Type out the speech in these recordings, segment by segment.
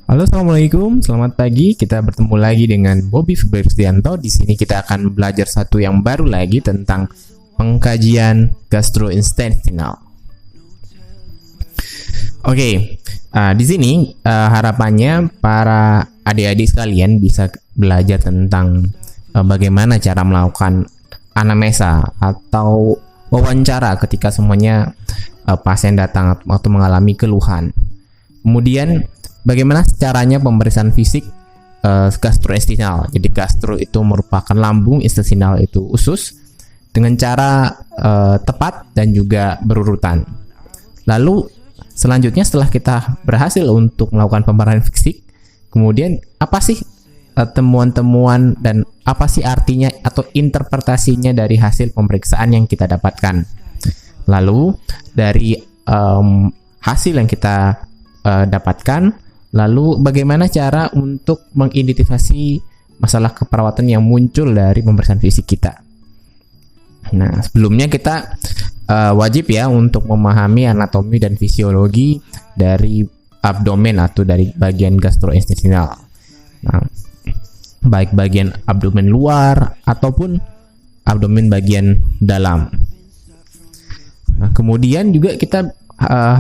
Halo, assalamualaikum. Selamat pagi. Kita bertemu lagi dengan Bobby Febristianto. Di sini kita akan belajar satu yang baru lagi tentang pengkajian gastrointestinal. Oke, di sini harapannya para adik-adik sekalian bisa belajar tentang bagaimana cara melakukan anamnesa atau wawancara ketika semuanya pasien datang atau mengalami keluhan. Kemudian bagaimana caranya pemeriksaan fisik gastrointestinal. Jadi gastro itu merupakan lambung, intestinal itu usus, dengan cara tepat dan juga berurutan. Lalu selanjutnya setelah kita berhasil untuk melakukan pemeriksaan fisik, kemudian apa sih temuan-temuan dan apa sih artinya atau interpretasinya dari hasil pemeriksaan yang kita dapatkan. Lalu dari hasil yang kita dapatkan, lalu bagaimana cara untuk mengidentifikasi masalah keperawatan yang muncul dari pemeriksaan fisik kita. Nah, sebelumnya kita wajib ya untuk memahami anatomi dan fisiologi dari abdomen atau dari bagian gastrointestinal. Nah, baik bagian abdomen luar ataupun abdomen bagian dalam. Nah, kemudian juga kita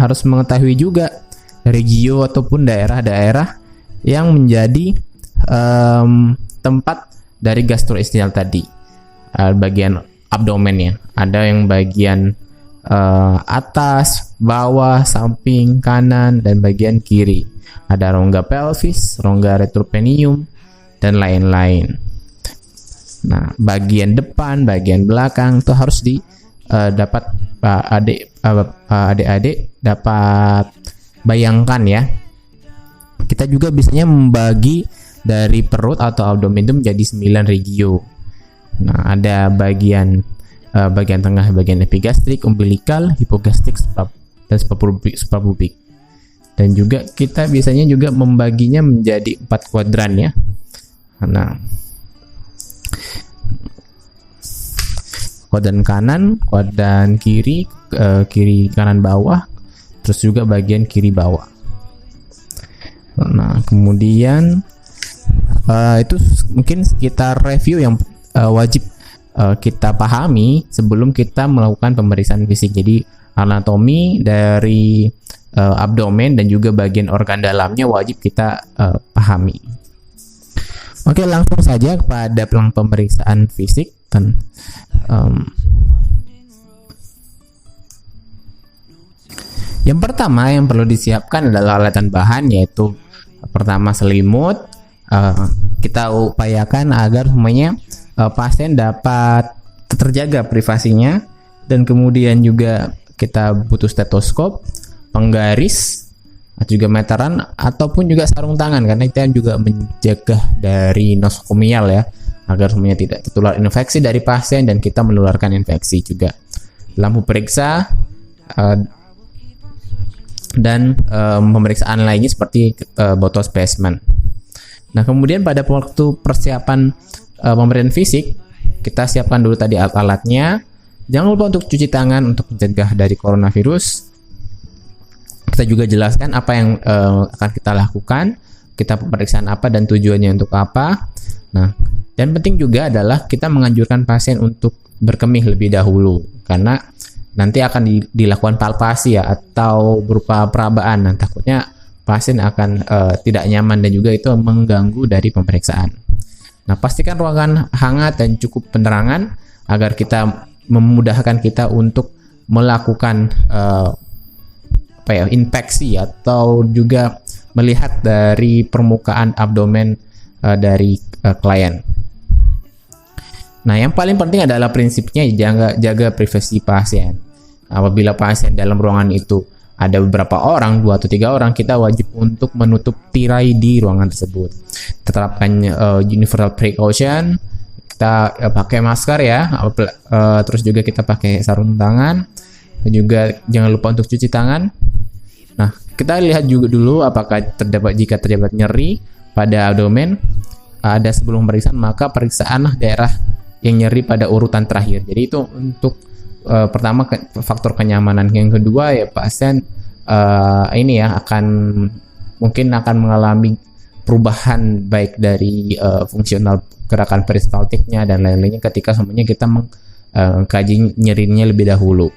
harus mengetahui juga regio ataupun daerah-daerah yang menjadi tempat dari gastrointestinal tadi. Bagian abdomennya ada yang bagian atas, bawah, samping, kanan, dan bagian kiri. Ada rongga pelvis, rongga retroperineum, dan lain-lain. Nah, bagian depan, bagian belakang itu harus dapat adik-adik dapat bayangkan ya. Kita juga biasanya membagi dari perut atau abdomen itu menjadi 9 regio. Nah, ada bagian tengah, bagian epigastrik, umbilikal, hipogastrik, dan suprapubik. Dan juga kita biasanya juga membaginya menjadi 4 kuadran ya. Nah, kuadran kanan, kuadran kiri, kiri kanan bawah, terus juga bagian kiri bawah. Nah, kemudian itu mungkin sekitar review yang wajib kita pahami sebelum kita melakukan pemeriksaan fisik. Jadi anatomi dari abdomen dan juga bagian organ dalamnya wajib kita pahami. Oke, langsung saja kepada pemeriksaan fisik. Yang pertama yang perlu disiapkan adalah alatan bahan, yaitu pertama selimut. Kita upayakan agar semuanya pasien dapat terjaga privasinya, dan kemudian juga kita butuh stetoskop, penggaris, juga meteran ataupun juga sarung tangan, karena kita juga menjaga dari nosokomial ya, agar semuanya tidak tertular infeksi dari pasien dan kita menularkan infeksi juga. Lampu periksa dan pemeriksaan lainnya seperti botol spesimen. Nah, kemudian pada waktu persiapan pemeriksaan fisik, kita siapkan dulu tadi alat-alatnya. Jangan lupa untuk cuci tangan untuk mencegah dari coronavirus. Kita juga jelaskan apa yang akan kita lakukan, kita pemeriksaan apa dan tujuannya untuk apa. Nah, dan penting juga adalah kita menganjurkan pasien untuk berkemih lebih dahulu, karena nanti akan dilakukan palpasi ya, atau berupa perabaan. Nah, takutnya pasien akan tidak nyaman dan juga itu mengganggu dari pemeriksaan. Nah, pastikan ruangan hangat dan cukup penerangan agar kita memudahkan kita untuk melakukan inspeksi atau juga melihat dari permukaan abdomen dari klien. Nah, yang paling penting adalah prinsipnya jaga privasi pasien. Apabila pasien dalam ruangan itu ada beberapa orang, 2 atau 3 orang, kita wajib untuk menutup tirai di ruangan tersebut. Terapkan universal precaution, kita pakai masker ya, terus juga kita pakai sarung tangan, dan juga jangan lupa untuk cuci tangan. Nah, kita lihat juga dulu apakah jika terdapat nyeri pada abdomen ada sebelum pemeriksaan, maka periksaanlah daerah yang nyeri pada urutan terakhir. Jadi itu untuk pertama faktor kenyamanan. Yang kedua ya pasien akan mungkin akan mengalami perubahan baik dari fungsional gerakan peristaltiknya dan lain-lainnya ketika semuanya kita mengkaji nyerinya lebih dahulu.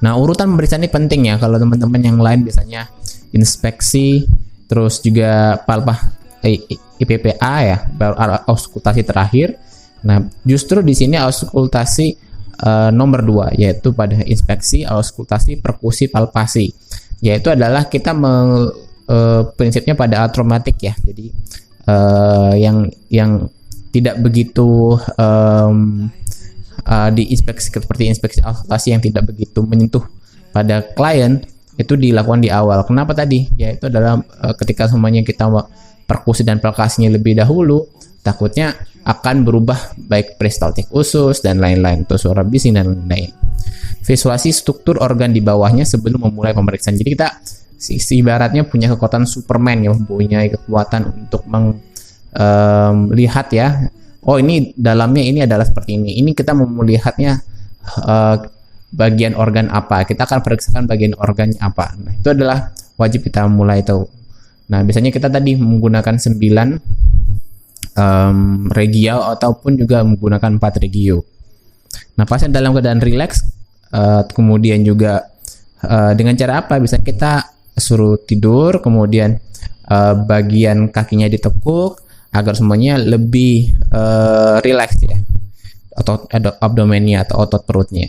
Nah, urutan pemeriksaan ini penting ya. Kalau teman-teman yang lain biasanya inspeksi, terus juga IPPA ya, auskultasi terakhir. Nah, justru di sini auskultasi nomor 2, yaitu pada inspeksi, auskultasi, perkusi, palpasi. Yaitu adalah kita prinsipnya pada atraumatik ya. Jadi yang tidak begitu di inspeksi seperti inspeksi auskultasi yang tidak begitu menyentuh pada klien itu dilakukan di awal. Kenapa tadi? Yaitu adalah ketika semuanya kita perkusi dan palpasinya lebih dahulu, takutnya akan berubah baik peristaltik usus dan lain-lain, atau suara bising dan lain-lain. Visualisasi struktur organ di bawahnya sebelum memulai pemeriksaan. Jadi kita ibaratnya punya kekuatan Superman ya, mempunyai kekuatan untuk melihat ya. Oh, ini dalamnya ini adalah seperti ini. Ini kita mau melihatnya bagian organ apa. Kita akan periksakan bagian organnya apa. Nah, itu adalah wajib kita mulai tahu. Nah, biasanya kita tadi menggunakan 9 regio ataupun juga menggunakan 4 regio. Nah, pasien dalam keadaan rileks, kemudian juga dengan cara apa? Bisa kita suruh tidur, kemudian bagian kakinya ditekuk agar semuanya lebih rileks ya, atau abdomennya atau otot perutnya.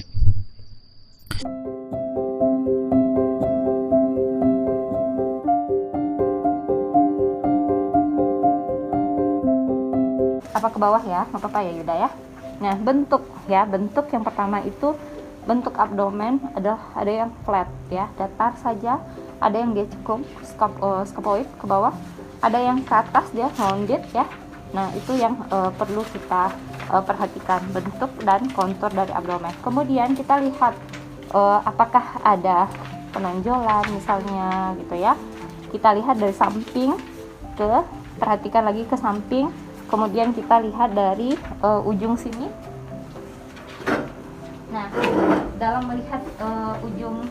Apa ke bawah ya, nggak apa-apa ya Yuda ya. Nah, bentuk yang pertama itu bentuk abdomen ada yang flat ya, datar saja, ada yang dia cekung scapuloid ke bawah, ada yang ke atas dia rounded ya. Nah, itu yang perlu kita perhatikan, bentuk dan kontur dari abdomen. Kemudian kita lihat apakah ada penonjolan misalnya gitu ya. Kita lihat dari samping perhatikan lagi ke samping. Kemudian kita lihat dari ujung sini. Nah, dalam melihat ujung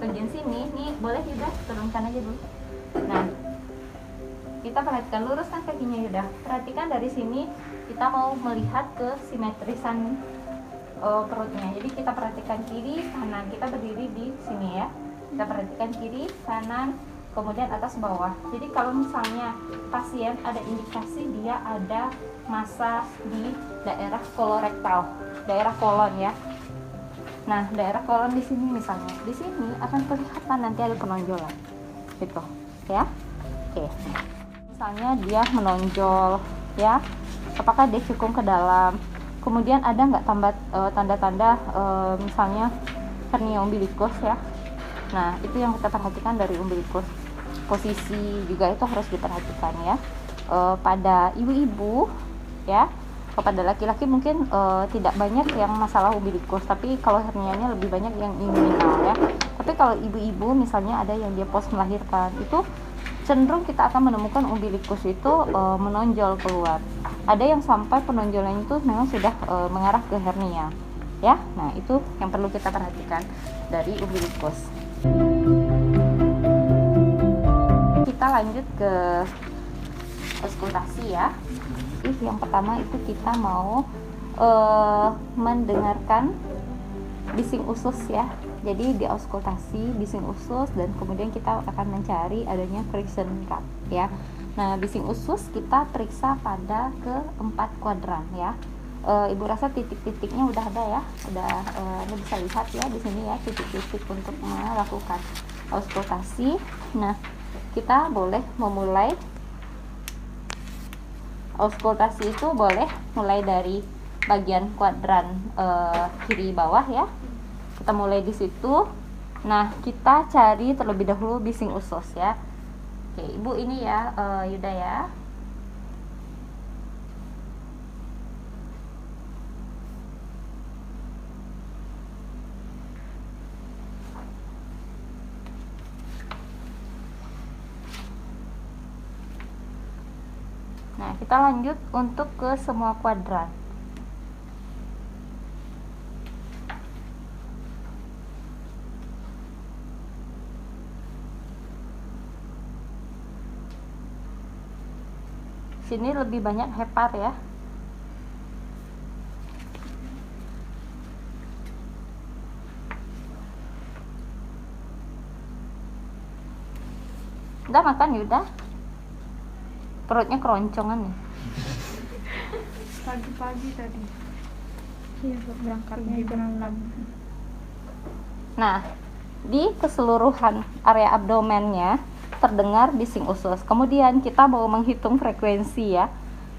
bagian sini, nih boleh Yuda turunkan aja dulu. Nah, kita perhatikan, luruskan kakinya Yuda. Perhatikan dari sini kita mau melihat ke simetrisan perutnya. Jadi kita perhatikan kiri, kanan. Kita berdiri di sini ya. Kita perhatikan kiri, kanan, kemudian atas bawah. Jadi kalau misalnya pasien ada indikasi dia ada massa di daerah kolorektal, daerah kolon ya. Nah, daerah kolon di sini misalnya, di sini akan kelihatan nanti ada penonjolan, gitu, ya. Oke. Misalnya dia menonjol, ya. Apakah dia cekung ke dalam? Kemudian ada nggak tanda-tanda misalnya hernia umbilikus ya. Nah, itu yang kita perhatikan dari umbilikus. Posisi juga itu harus diperhatikan ya. Pada ibu-ibu ya, kepada laki-laki mungkin tidak banyak yang masalah umbilikus, tapi kalau hernianya lebih banyak yang inguinal ya. Tapi kalau ibu-ibu misalnya ada yang dia pos melahirkan, itu cenderung kita akan menemukan umbilikus itu menonjol keluar. Ada yang sampai penonjolan itu memang sudah mengarah ke hernia ya. Nah, itu yang perlu kita perhatikan dari umbilikus. Kita lanjut ke auskultasi ya. Yang pertama itu kita mau mendengarkan bising usus ya. Jadi di auskultasi bising usus dan kemudian kita akan mencari adanya friction gap ya. Nah, bising usus kita periksa pada keempat kuadran ya. Ibu rasa titik-titiknya udah ada ya, udah Anda bisa lihat ya di sini ya titik-titik untuk melakukan auskultasi. Nah, kita boleh memulai auskultasi itu boleh mulai dari bagian kuadran kiri bawah ya. Kita mulai di situ. Nah, kita cari terlebih dahulu bising usus ya. Oke, Ibu ini ya Yuda ya. Nah, kita lanjut untuk ke semua kuadran. Sini lebih banyak hepar ya. Udah makan Yuda? Perutnya keroncongan nih. Pagi-pagi tadi. Iya, berangkatnya jam 6. Nah, di keseluruhan area abdomennya terdengar bising usus. Kemudian kita mau menghitung frekuensi ya.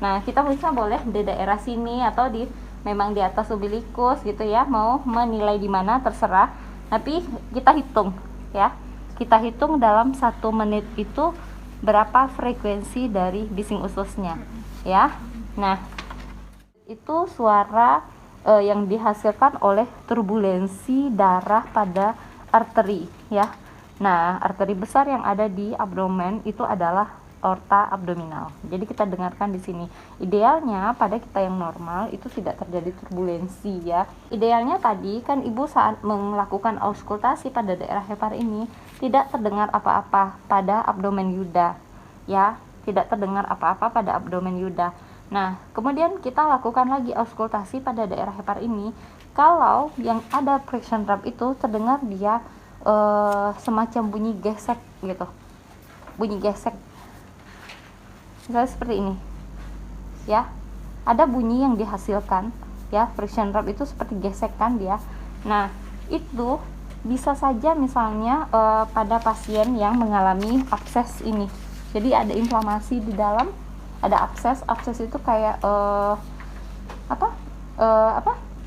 Nah, kita bisa boleh di daerah sini atau di memang di atas umbilikus gitu ya. Mau menilai di mana terserah. Tapi kita hitung ya. Kita hitung dalam 1 menit itu berapa frekuensi dari bising ususnya ya. Nah, itu suara yang dihasilkan oleh turbulensi darah pada arteri ya. Nah, arteri besar yang ada di abdomen itu adalah aorta abdominal. Jadi kita dengarkan di sini. Idealnya pada kita yang normal itu tidak terjadi turbulensi ya. Idealnya tadi kan Ibu saat melakukan auskultasi pada daerah hepar ini tidak terdengar apa-apa pada abdomen Yuda ya. Tidak terdengar apa-apa pada abdomen Yuda. Nah, kemudian kita lakukan lagi auskultasi pada daerah hepar ini. Kalau yang ada friction rub itu terdengar dia semacam bunyi gesek gitu. Bunyi gesek. Misalnya seperti ini. Ya. Ada bunyi yang dihasilkan ya, friction rub itu seperti gesek kan dia. Nah, itu bisa saja misalnya pada pasien yang mengalami abses ini. Jadi ada inflamasi di dalam, ada abses itu kayak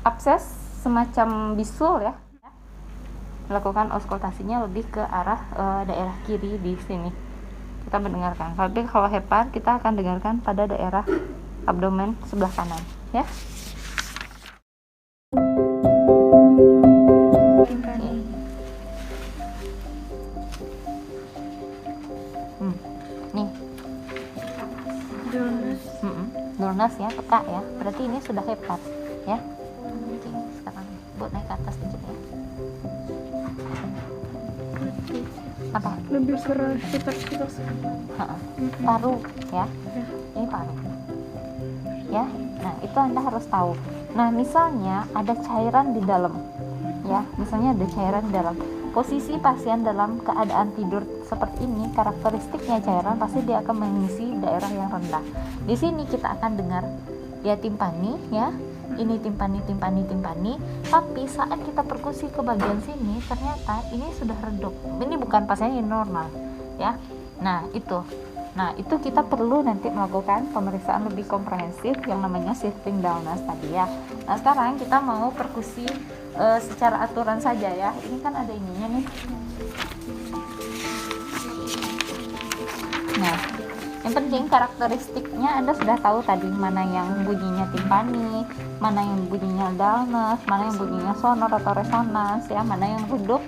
abses semacam bisul ya. Melakukan auskultasinya lebih ke arah daerah kiri di sini. Kita mendengarkan. Tapi kalau hepar kita akan dengarkan pada daerah abdomen sebelah kanan ya. Nih. Dulnus ya, peka ya. Berarti ini sudah hepar ya. Oke, sekarang Bu naik ke atas dikit ya. Apa? Lebih keras sekitar paru ya. Ini paru ya. Nah, itu Anda harus tahu. Nah, misalnya ada cairan di dalam ya, misalnya ada cairan di dalam, posisi pasien dalam keadaan tidur seperti ini, karakteristiknya cairan pasti dia akan mengisi daerah yang rendah. Di sini kita akan dengar dia timpani ya. Ini timpani. Tapi saat kita perkusi ke bagian sini, ternyata ini sudah redup. Ini bukan pasien yang normal ya. Nah, itu kita perlu nanti melakukan pemeriksaan lebih komprehensif yang namanya shifting dullness tadi ya. Nah, sekarang kita mau perkusi secara aturan saja ya. Ini kan ada ininya nih. Nah, yang penting karakteristiknya Anda sudah tahu tadi, mana yang bunyinya timpani, mana yang bunyinya dullness, mana yang bunyinya sonor atau resonans ya, mana yang redup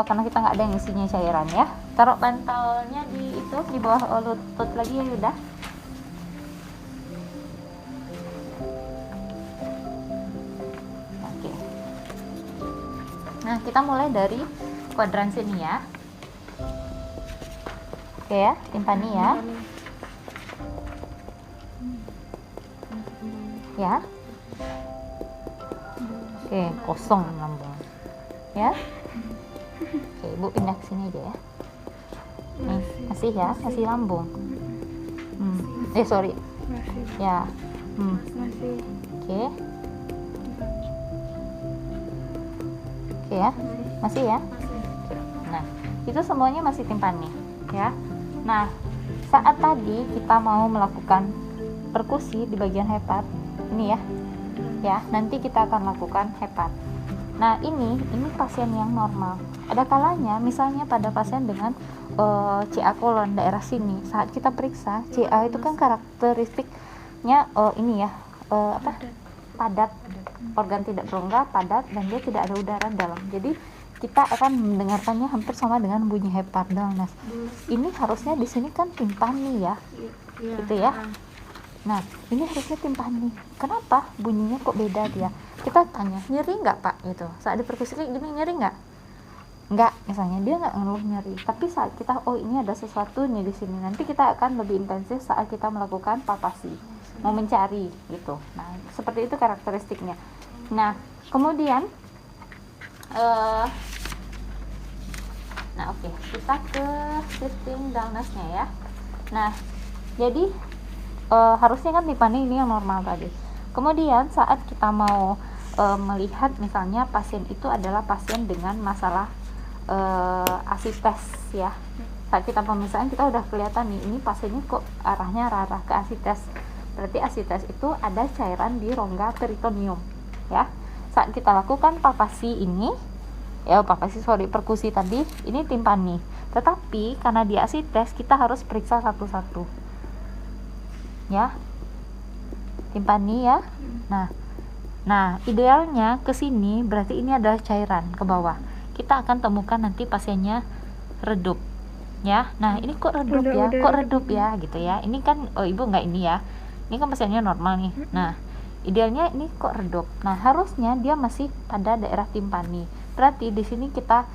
karena kita nggak ada yang isinya cairan ya. Taruh bantalnya di bawah lutut lagi ya Yuda. Oke. Nah, kita mulai dari kuadran sini ya. Oke ya, timpani ya. Ya. Oke, kosong lambung. Ya. Oke, Ibu pindah ke sini aja ya. Nih, masih ya, masih lambung. Sorry. Masih. Ya. Masih. Oke. Oke ya. Masih ya? Nah, itu semuanya masih timpani ya. Nah, saat tadi kita mau melakukan perkusi di bagian hepar ini ya. Ya, nanti kita akan lakukan hepar. Nah, ini pasien yang normal. Ada kalanya misalnya pada pasien dengan CA kolon daerah sini, saat kita periksa CA itu kan karakteristiknya ini ya, padat, organ tidak berongga, padat, dan dia tidak ada udara dalam. Jadi kita akan mendengarkannya hampir sama dengan bunyi hepar dullness. Ini harusnya di sini kan timpani ya, gitu ya. Nah, ini harusnya timpani. Kenapa bunyinya kok beda dia? Kita tanya, nyeri nggak Pak? Gitu. Saat diperkusi gini nyeri nggak? enggak, misalnya dia nggak ngeluh nyeri, tapi saat kita oh ini ada sesuatu nih di sini, nanti kita akan lebih intensif saat kita melakukan palpasi, mau mencari gitu. Nah seperti itu karakteristiknya. Nah kemudian nah oke, kita ke sitting dullness-nya ya. Nah jadi harusnya kan Tiffany ini yang normal tadi. Kemudian saat kita mau melihat misalnya pasien itu adalah pasien dengan masalah asites ya, saat kita pemeriksaan kita udah kelihatan nih ini pasiennya kok arahnya arah ke asites, berarti asites itu ada cairan di rongga peritoneum ya. Saat kita lakukan palpasi ini perkusi tadi ini timpani, tetapi karena di asites kita harus periksa satu-satu ya, timpani ya. Nah idealnya ke sini berarti ini adalah cairan ke bawah, kita akan temukan nanti pasiennya redup ya. Nah ini kok redup kok redup ya gitu ya, ini kan ibu nggak ini ya, ini kan pasiennya normal nih. Nah idealnya ini kok redup, nah harusnya dia masih pada daerah timpani, berarti di sini kita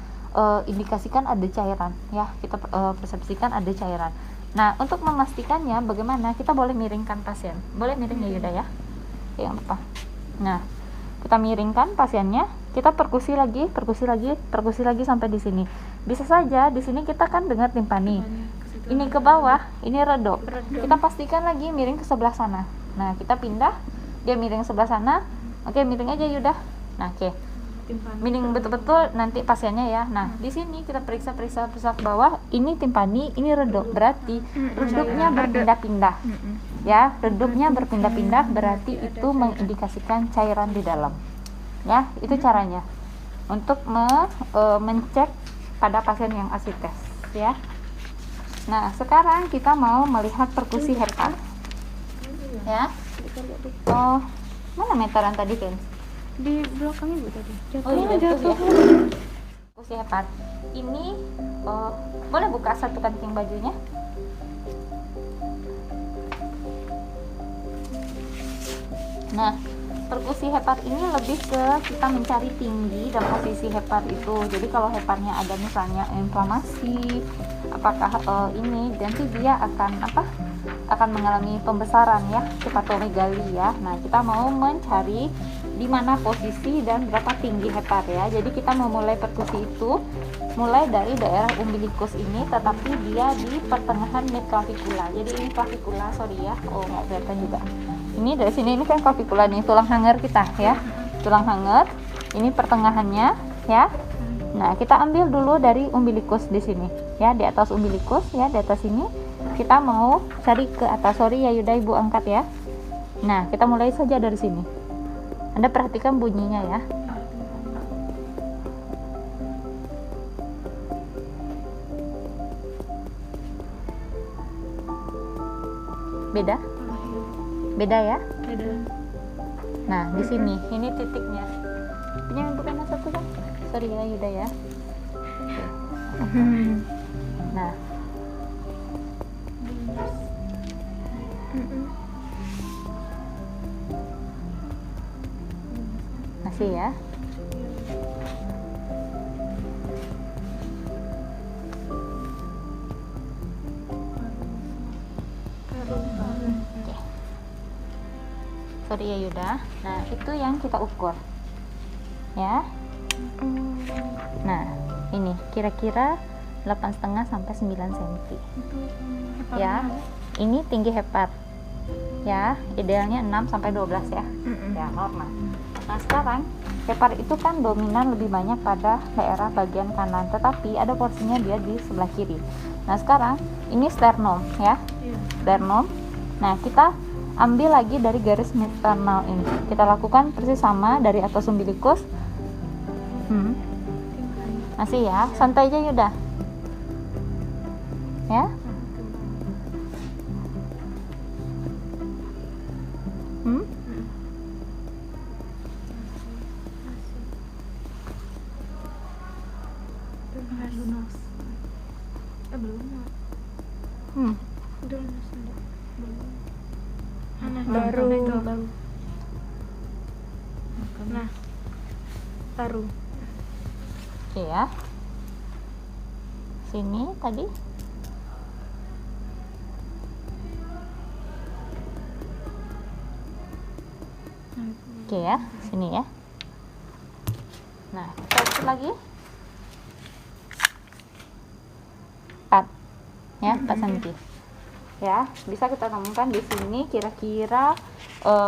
indikasikan ada cairan ya, kita persepsikan ada cairan. Nah untuk memastikannya bagaimana, kita boleh miringkan pasien, boleh miring ya Yuda ya, apa. Nah kita miringkan pasiennya, kita perkusi lagi sampai di sini. Bisa saja di sini kita kan dengar timpani, ini ke bawah, ini redup. Kita pastikan lagi miring ke sebelah sana. Nah kita pindah, dia miring sebelah sana. Oke, miring aja Yuda. Nah oke, miring betul-betul nanti pasiennya ya. Nah di sini kita periksa ke bawah, ini timpani, ini redup, berarti redupnya berpindah-pindah ya, redupnya berpindah-pindah berarti itu mengindikasikan cairan di dalam ya. Itu caranya untuk mencek pada pasien yang asites ya. Nah sekarang kita mau melihat perkusi hepat ya. Oh mana meteran tadi kan di belakang ibu tadi jatuh ya. Perkusi hepat ini boleh buka satu kancing bajunya. Nah perkusi hepat ini lebih ke kita mencari tinggi dan posisi hepat itu. Jadi kalau hepatnya ada misalnya inflamasi, apakah ini nanti dia akan mengalami pembesaran ya, hepatomegali ya. Nah kita mau mencari di mana posisi dan berapa tinggi hepat ya. Jadi kita memulai perkusi itu mulai dari daerah umbilikus ini, tetapi dia di pertengahan midclavicular. Jadi ini clavicula, sorry ya, nggak kelihatan juga. Ini dari sini, ini kan clavicula nih, tulang hanger kita ya, tulang hanger. Ini pertengahannya ya. Nah kita ambil dulu dari umbilikus di sini ya, di atas umbilikus ya, di atas sini kita mau cari ke atas. Sorry ya Yuda, ibu angkat ya. Nah kita mulai saja dari sini. Anda perhatikan bunyinya ya. Beda ya. Nah di sini ini titiknya. Jangan bukan satu kan? Sorry ya Yuda ya. Nah masih ya. Sorry ya Yuda. Nah itu yang kita ukur ya. Nah ini kira-kira 8,5 sampai 9 cm ya. Ini tinggi hepat ya, idealnya 6 sampai 12 ya. Ya normal. Nah sekarang hepat itu kan dominan lebih banyak pada daerah bagian kanan, tetapi ada porsinya dia di sebelah kiri. Nah sekarang ini sternum ya, sternum. Nah kita ambil lagi dari garis midsternal ini, kita lakukan persis sama dari atas umbilikus. Masih ya, santai aja Yuda ya. Baru. Oke ya. sini tadi. Oke ya, sini ya. Nah, kita ukur lagi. 4 ya, 4 cm. Ya, bisa kita temukan di sini kira-kira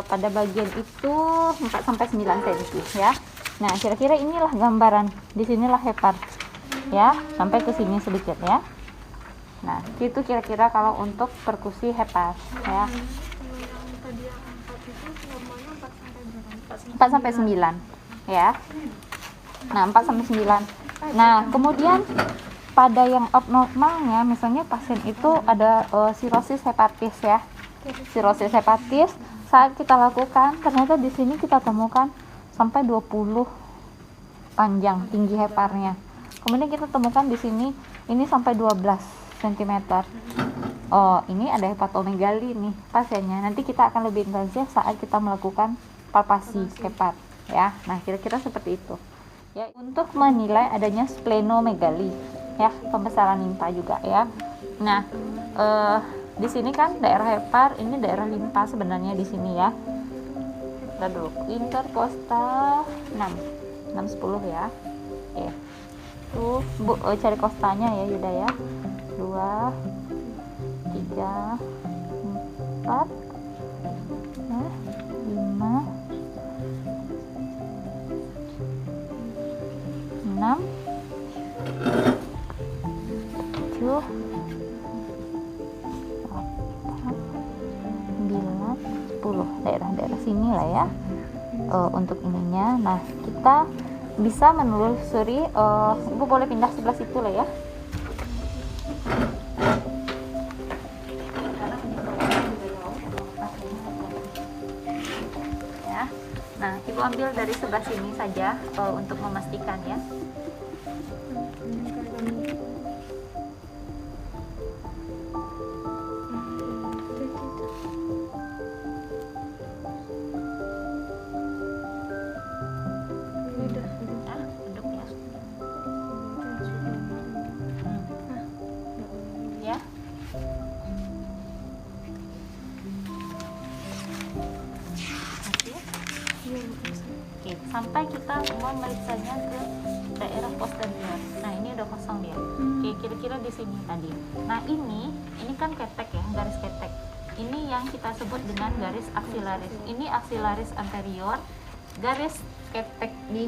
pada bagian itu 4 sampai 9 cm ya. Nah, kira-kira inilah gambaran. Di sinilah hepar. Ya, sampai ke sini sedikit ya. Nah, itu kira-kira kalau untuk perkusi hepar ya. 4 sampai 9 ya. Nah, 4 sampai 9. Nah, kemudian pada yang abnormalnya, misalnya pasien itu ada sirosis hepatis ya. Sirosis hepatis saat kita lakukan, ternyata di sini kita temukan sampai 20 panjang tinggi heparnya. Kemudian kita temukan di sini ini sampai 12 cm. Oh, ini ada hepatomegali nih pasiennya. Nanti kita akan lebih intensif saat kita melakukan palpasi hepar ya. Nah, kira-kira seperti itu. Ya, untuk menilai adanya splenomegali ya, pembesaran limpa juga ya. Nah, di sini kan daerah hepar, ini daerah limpa sebenarnya di sini ya. Lalu interkostal 6 10 ya. Oke. Tuh, Bu, cari kostanya ya Yuda ya. 2 3 4 5 6 7 9 10 daerah-daerah sini lah ya. Untuk ininya, nah kita bisa menelusuri. Ibu boleh pindah sebelah situ lah ya. Ya. Nah, Ibu ambil dari sebelah sini saja untuk memastikan ya. Ya. Oke, sampai kita memeriksanya ke daerah posterior. Nah, ini udah kosong dia. Oke, kira-kira di sini tadi. Nah, ini kan ketek ya, garis ketek. Ini yang kita sebut dengan garis aksilaris. Ini aksilaris anterior, garis ketek di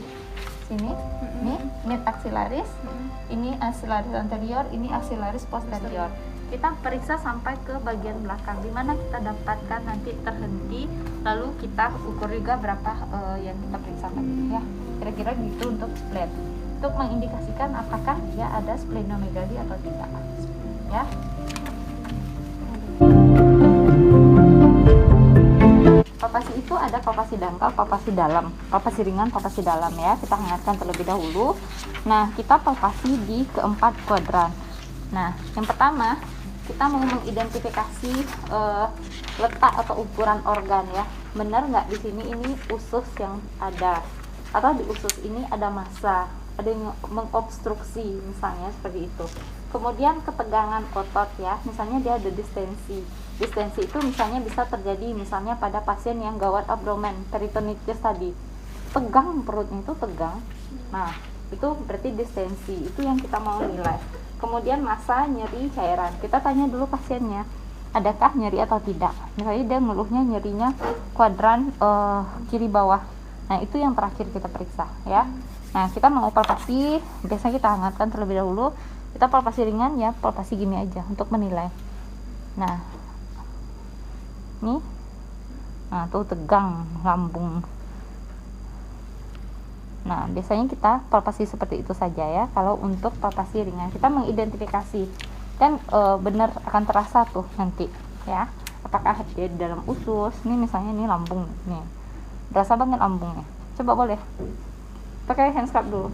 sini. Nih, mid aksilaris. Ini aksilaris anterior, ini aksilaris posterior. Kita periksa sampai ke bagian belakang, di mana kita dapatkan nanti terhenti, lalu kita ukur juga berapa yang kita periksa tadi ya. Kira-kira gitu untuk spleen, untuk mengindikasikan apakah dia ada splenomegali atau tidak ya. Palpasi itu ada palpasi dangkal, palpasi dalam, palpasi ringan, palpasi dalam ya. Kita hangatkan terlebih dahulu. Nah, kita palpasi di keempat kuadran. Nah, yang pertama kita mau mengidentifikasi letak atau ukuran organ ya. Benar nggak di sini ini usus yang ada, atau di usus ini ada massa, ada yang mengobstruksi misalnya seperti itu. Kemudian ketegangan otot ya, misalnya dia ada distensi. Distensi itu misalnya bisa terjadi misalnya pada pasien yang gawat abdomen, peritonitis tadi. Tegang, perutnya itu tegang. Nah, itu berarti distensi. Itu yang kita mau nilai. Kemudian massa nyeri cairan. Kita tanya dulu pasiennya, adakah nyeri atau tidak. Misalnya dia ngeluhnya nyerinya kuadran kiri bawah. Nah, itu yang terakhir kita periksa ya. Nah, kita mau palpasi, biasanya kita hangatkan terlebih dahulu. Kita palpasi ringan ya, palpasi gini aja untuk menilai. Nah, nih, nah tuh tegang lambung. Nah, biasanya kita palpasi seperti itu saja ya. Kalau untuk palpasi ringan, kita mengidentifikasi dan benar akan terasa tuh nanti ya. Apakah dia di dalam usus? Nih misalnya ini lambung nih, berasa banget lambungnya. Coba boleh pakai hand scrub dulu.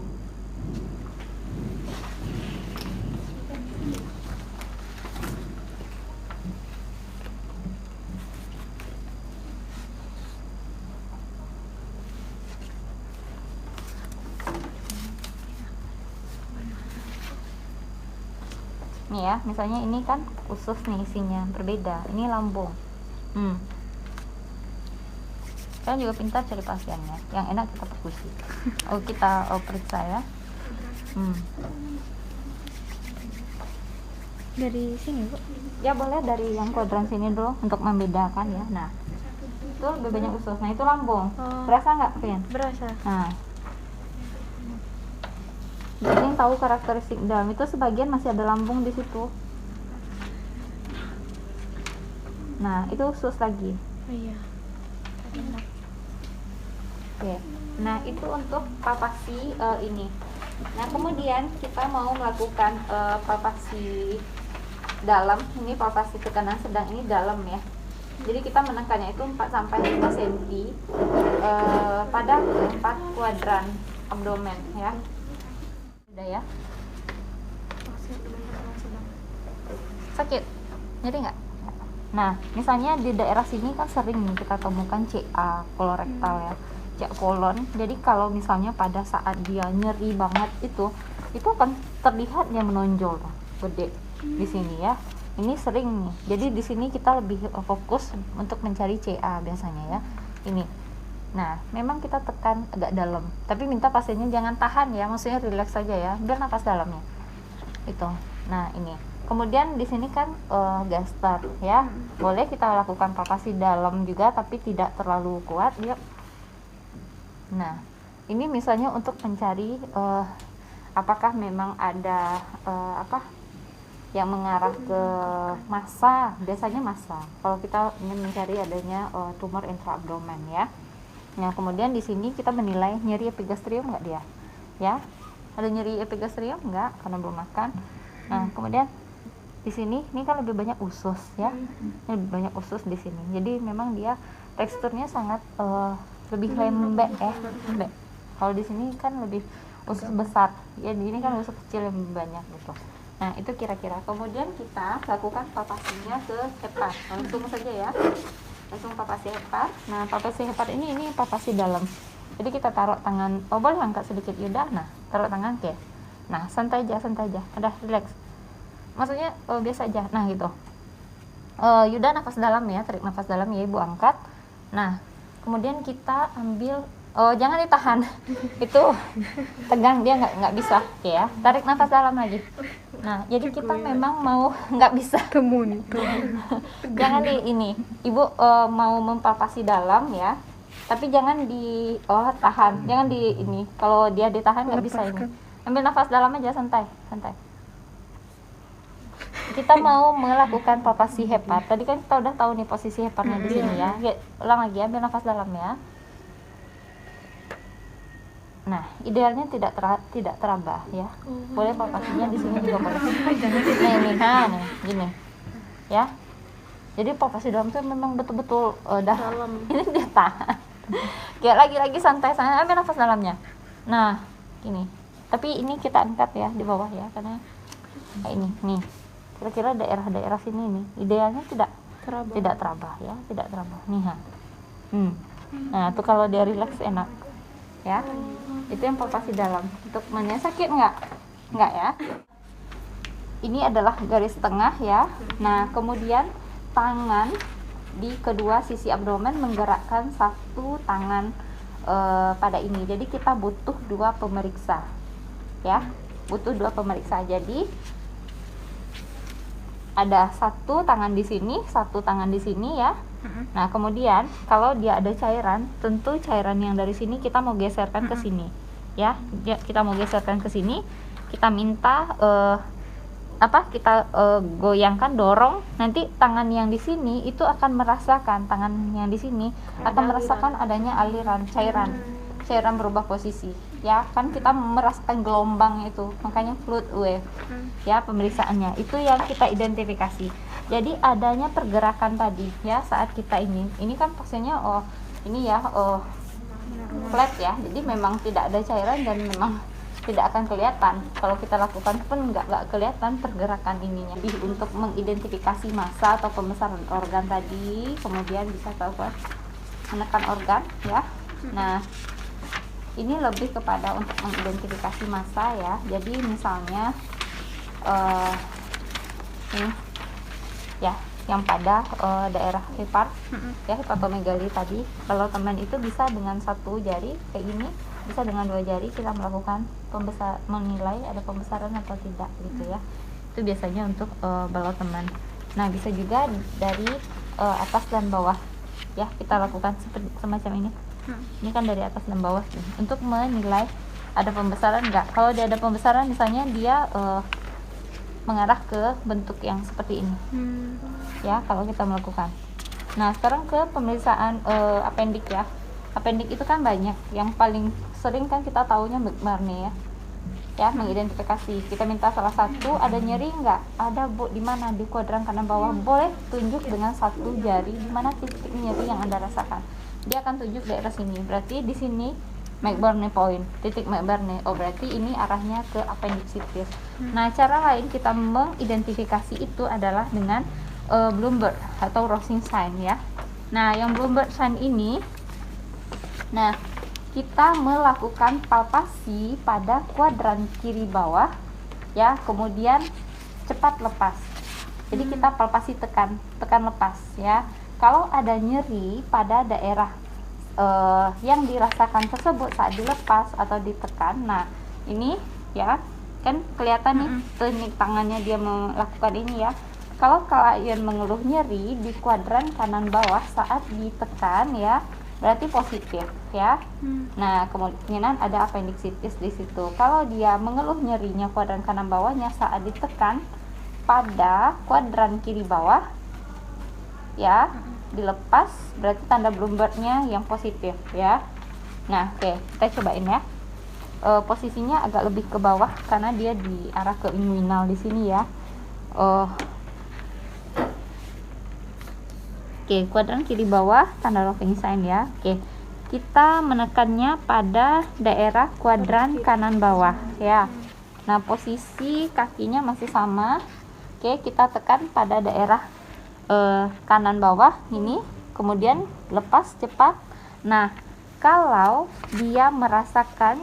nih ya, misalnya ini kan usus nih isinya berbeda, ini lambung. Kalian juga pintar cari pasiennya, yang enak kita perkusi. Kita periksa ya. Dari sini Bu. Ya boleh dari yang kuadran sini dulu untuk membedakan ya. Nah, itu lebih banyak usus. Nah itu lambung. Berasa nggak, Vin? Berasa. Nah, jadi yang tahu karakteristik dalam itu sebagian masih ada lambung di situ. Nah itu usus lagi. Oh iya. Oke. Nah itu untuk palpasi ini. Nah kemudian kita mau melakukan palpasi dalam. Ini palpasi tekanan sedang, ini dalam ya. Jadi kita menekannya itu 4 sampai 5 cm pada 4 kuadran abdomen ya. Udah ya. Sakit? Nyeri nggak? Nah, misalnya di daerah sini kan sering nih kita temukan CA kolorektal ya, CA kolon. Jadi kalau misalnya pada saat dia nyeri banget itu akan terlihat dia menonjol gede di sini ya. Ini sering nih. Jadi di sini kita lebih fokus untuk mencari CA biasanya ya. Ini. Nah, memang kita tekan agak dalam, tapi minta pasiennya jangan tahan ya, maksudnya relax saja ya, biar nafas dalamnya. Itu. Nah, ini. Kemudian di sini kan gaster ya. Boleh kita lakukan palpasi dalam juga tapi tidak terlalu kuat ya. Nah, ini misalnya untuk mencari apakah memang ada yang mengarah ke massa, biasanya massa. Kalau kita ingin mencari adanya tumor intraabdomen ya. Nah, kemudian di sini kita menilai nyeri epigastrium enggak dia? Ya. Ada nyeri epigastrium enggak? Karena belum makan. Nah, kemudian di sini ini kan lebih banyak usus ya. Lebih banyak usus di sini. Jadi memang dia teksturnya sangat lebih lembek ya. Lembek. Kalau di sini kan lebih usus besar. Ya, di sini kan usus kecil yang lebih banyak gitu. Nah, itu kira-kira. Kemudian kita lakukan palpasinya ke hepat. Langsung saja ya. Langsung palpasi hepat. Nah, palpasi hepat ini palpasi dalam. Jadi kita taruh tangan, boleh angkat sedikit Yuda. Nah, taruh tangan ke. Nah, santai aja. Udah relax. Maksudnya biasa aja. Nah, gitu. Yuda nafas dalam ya, tarik nafas dalam ya, Ibu angkat. Nah, kemudian kita ambil jangan ditahan. Itu tegang, dia nggak bisa ya. Tarik nafas dalam lagi. Nah, jadi kita memang mau nggak bisa. Jangan di ini. Ibu mau mempalpasi dalam ya. Tapi jangan tahan. Jangan di ini. Kalau dia ditahan nggak bisa ini. Ambil nafas dalam aja, santai. Kita mau melakukan palpasi hepat. Tadi kan kita udah tahu nih posisi hepatnya di sini ya. Ulang lagi, ambil nafas dalam ya. Nah, idealnya tidak terabah ya. Boleh palpasinya di sini juga boleh. Nih, gini. Ya. Jadi palpasi dalam itu memang betul-betul dalam. Ini dia tahan. Ya, lagi santai, ambil nafas dalamnya. Nah, ini. Tapi ini kita angkat ya di bawah ya, karena kayak ini. Nih. Kira-kira daerah-daerah sini nih, idealnya tidak terabah ya, tidak terabah. Nih, Nah, tuh kalau dia relax enak. Ya. Itu yang palpasi dalam. Untuk mana sakit enggak ya. Ini adalah garis tengah ya. Nah, kemudian tangan di kedua sisi abdomen menggerakkan satu tangan pada ini. Jadi kita butuh 2 pemeriksa ya, butuh 2 pemeriksa. Jadi ada 1 tangan di sini, 1 tangan di sini ya. Nah, kemudian kalau dia ada cairan, tentu cairan yang dari sini kita mau geserkan ke sini ya. Kita mau geserkan ke sini. Kita minta kita goyangkan, dorong. Nanti tangan yang di sini itu akan merasakan, tangan yang di sini akan merasakan adanya aliran cairan berubah posisi ya. Kan kita merasakan gelombang itu, makanya fluid wave ya pemeriksaannya. Itu yang kita identifikasi. Jadi adanya pergerakan tadi ya saat kita ini kan pasiennya flat ya. Jadi memang tidak ada cairan dan memang tidak akan kelihatan. Kalau kita lakukan pun nggak kelihatan pergerakan ininya. Jadi untuk mengidentifikasi massa atau pembesaran organ tadi, kemudian bisa menekan organ ya. Nah, ini lebih kepada untuk mengidentifikasi massa ya. Jadi misalnya ini ya, yang pada daerah hepar ya, hepatomegali tadi. Kalau teman itu bisa dengan satu jari kayak gini, bisa dengan dua jari kita melakukan menilai ada pembesaran atau tidak gitu ya. Itu biasanya untuk balok teman. Nah, bisa juga dari atas dan bawah ya, kita lakukan seperti semacam ini. Ini kan dari atas dan bawah nih, untuk menilai ada pembesaran enggak. Kalau dia ada pembesaran, misalnya dia mengarah ke bentuk yang seperti ini ya, kalau kita melakukan. Nah, sekarang ke pemeriksaan apendik ya. Apendik itu kan banyak, yang paling sering kan kita taunya McBurney ya, mengidentifikasi. Kita minta salah satu, ada nyeri enggak, ada Bu, di mana, di kuadran kanan bawah. Boleh tunjuk dengan satu jari di mana titik nyeri yang Anda rasakan. Dia akan tunjuk daerah sini, berarti di sini McBurney point, titik McBurney. Oh, berarti ini arahnya ke appendicitis. Nah, cara lain kita mengidentifikasi itu adalah dengan Bloomberg atau Rossing sign ya. Nah, yang Bloomberg sign ini, nah, kita melakukan palpasi pada kuadran kiri bawah ya, kemudian cepat lepas. Jadi kita palpasi tekan lepas ya. Kalau ada nyeri pada daerah yang dirasakan tersebut saat dilepas atau ditekan, nah ini ya kan kelihatan nih teknik tangannya dia melakukan ini ya. Kalau kalian mengeluh nyeri di kuadran kanan bawah saat ditekan ya, berarti positif ya. Nah, kemungkinan ada appendicitis di situ. Kalau dia mengeluh nyerinya kuadran kanan bawahnya saat ditekan pada kuadran kiri bawah ya, dilepas, berarti tanda Bloomberg-nya yang positif ya. Nah, oke, kita cobain ya. Posisinya agak lebih ke bawah karena dia di arah ke inguinal di sini ya. Oke, kuadran kiri bawah, tanda Rossing sign ya. Oke, kita menekannya pada daerah kuadran kanan bawah ya. Nah, posisi kakinya masih sama. Oke, kita tekan pada daerah kanan bawah ini, kemudian lepas cepat. Nah, kalau dia merasakan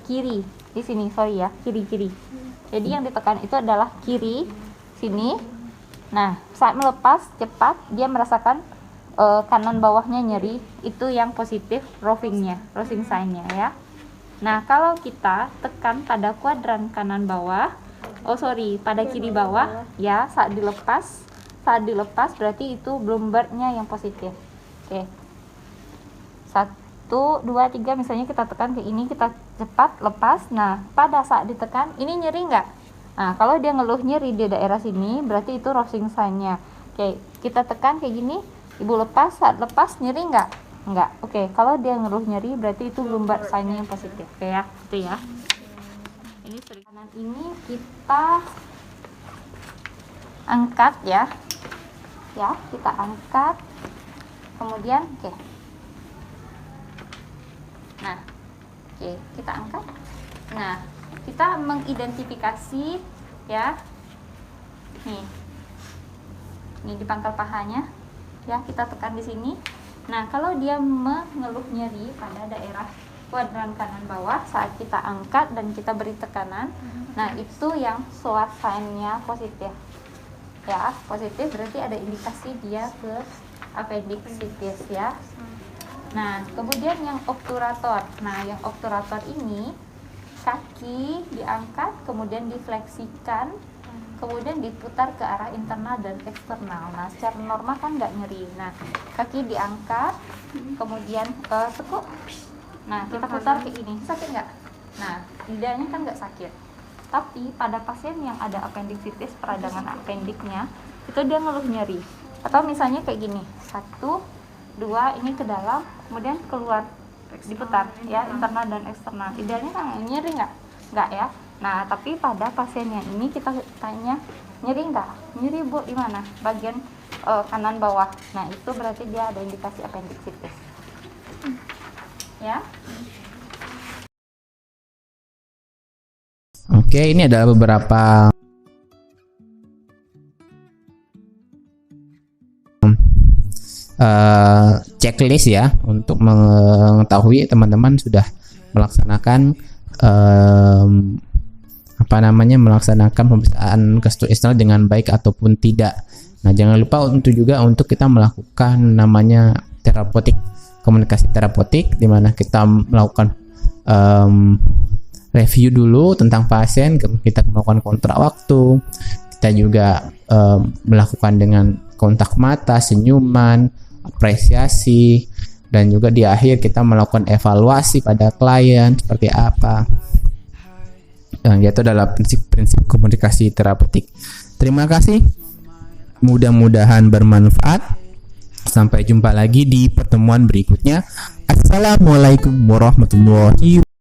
kiri di sini, sorry ya, kiri. Jadi yang ditekan itu adalah kiri sini. Nah, saat melepas cepat dia merasakan kanan bawahnya nyeri, itu yang positif Rossing sign-nya ya. Nah, kalau kita tekan pada kuadran kanan bawah, pada kiri bawah ya, saat dilepas berarti itu Bloomberg-nya yang positif. Oke. 1, 2, 3 misalnya kita tekan ke ini, kita cepat lepas. Nah, pada saat ditekan ini nyeri enggak? Nah, kalau dia ngeluh nyeri di daerah sini, berarti itu Rossing sign-nya. Oke, kita tekan kayak gini, Ibu lepas, saat lepas nyeri enggak? Enggak. Oke, kalau dia ngeluh nyeri berarti itu Bloomberg sign-nya yang positif. Oke ya, itu ya. Ini sering kanan ini kita angkat ya. Ya, kita angkat. Kemudian Nah, kita angkat. Nah, kita mengidentifikasi ya. Nih. Ini di pangkal pahanya. Ya, kita tekan di sini. Nah, kalau dia mengeluh nyeri pada daerah kuadran kanan bawah saat kita angkat dan kita beri tekanan, nah itu yang SOAS sign-nya positif ya, positif berarti ada indikasi dia ke appendicitis ya. Nah, kemudian yang obturator, nah yang obturator ini kaki diangkat kemudian difleksikan, kemudian diputar ke arah internal dan eksternal. Nah, secara normal kan nggak nyeri. Nah, kaki diangkat kemudian tekuk. Nah, kita putar kayak gini, sakit nggak? Nah, lidahnya kan nggak sakit. Tapi pada pasien yang ada appendicitis, peradangan appendiknya, itu dia ngeluh nyeri. Atau misalnya kayak gini, 1, 2, ini ke dalam, kemudian keluar, diputar ya, internal dan eksternal. Lidahnya kan nyeri nggak? Nggak ya. Nah, tapi pada pasien yang ini kita tanya, nyeri nggak? Nyeri Bu, di mana? Bagian kanan bawah. Nah, itu berarti dia ada indikasi appendicitis. Ya. Oke, ini ada beberapa checklist ya untuk mengetahui teman-teman sudah melaksanakan melaksanakan pemeriksaan kesehatan eksternal dengan baik ataupun tidak. Nah, jangan lupa untuk kita melakukan namanya terapeutik, komunikasi terapeutik, di mana kita melakukan review dulu tentang pasien, kita melakukan kontrak waktu, kita juga melakukan dengan kontak mata, senyuman, apresiasi, dan juga di akhir kita melakukan evaluasi pada klien seperti apa. Yang itu adalah prinsip-prinsip komunikasi terapeutik. Terima kasih. Mudah-mudahan bermanfaat. Sampai jumpa lagi di pertemuan berikutnya. Assalamualaikum warahmatullahi wabarakatuh.